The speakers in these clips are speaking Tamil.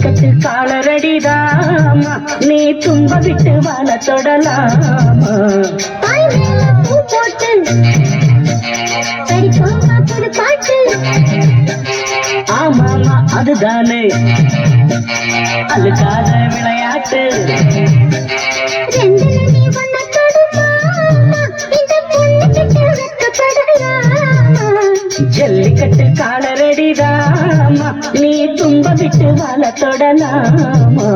ஜல்லிக்கட்டு காலரடிதாமா நீ தும்ப விட்டு வாழ தொடலாமா போட்டு படிப்போமா புது பாட்டு ஆமாமா அதுதானே அழுக்காத விளையாட்டு ஜல்லிக்கட்டு காலரடிதாமா நீ தும்ப விட்டு வாழ தொடலாமா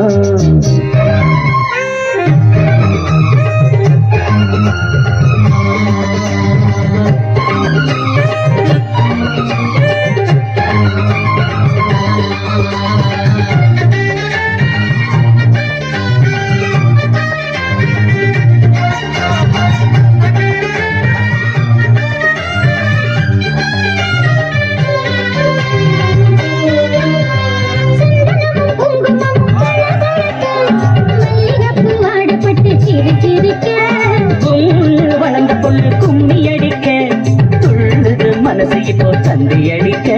வளர்ந்த பொண்ணு கும்மி அடிக்க துள்ளுது மனசு இப்போ தந்தி அடிக்க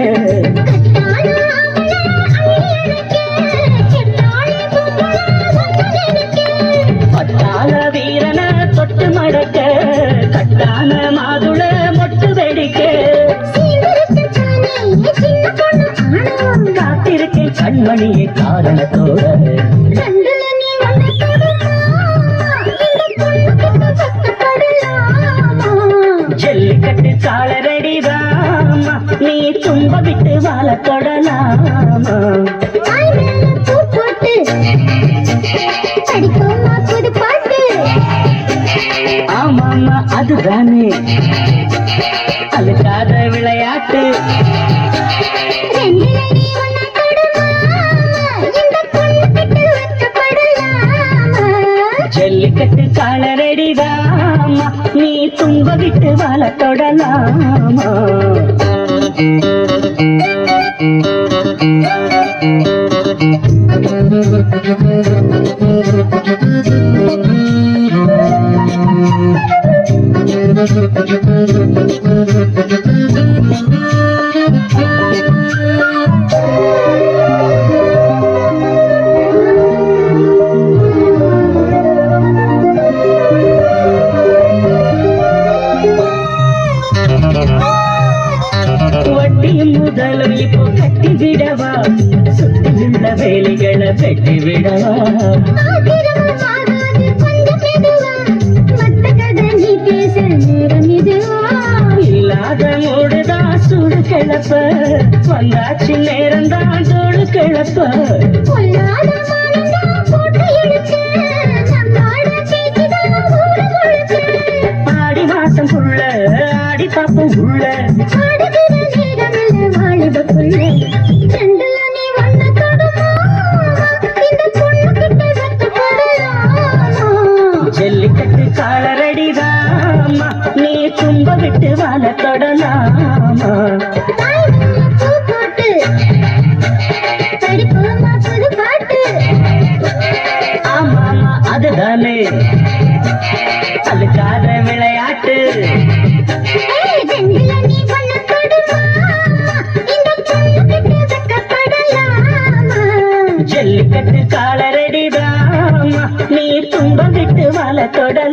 பட்டாள வீரன தொட்டு மடக்க கட்டான மாதுள மொட்டு வெடிக்க காத்திருக்கேன் கண்மணியை காரணத்தோட ஜல்லிக்கட்டு காலரடிதாமா நீ தும்ப விட்டு வாழ தொடலாமா ஆமாமா அதுதானே அழுக்காத விளையாட்டு ஜல்லிக்கட்டு காலரடிதாமா நீ தும்ப விட்டு வாழ தொடலாமா வட்டியும் முதலும் இப்போ கட்டி விடவா சுற்றியுள்ள வேலைகளை வெட்டி விடவா இல்லாத மூடுதான் சுடு கிளப்ப வந்தாச்சு நேரம்தான் தோடு கிளப்ப ஆடி மாசம் புள்ள ஆடி பாப்போம் உள்ள ஜல்லிக்கட்டு காலரடிதாமா நீ தும்ப விட்டு வாழ தொடலாமா ஆமாமா அதுதானே அழுக்காத விளையாட்டு ஜல்லிக்கட்டு காலரடிதாமா நீ தும்ப விட்டு வாழ தொடலாமா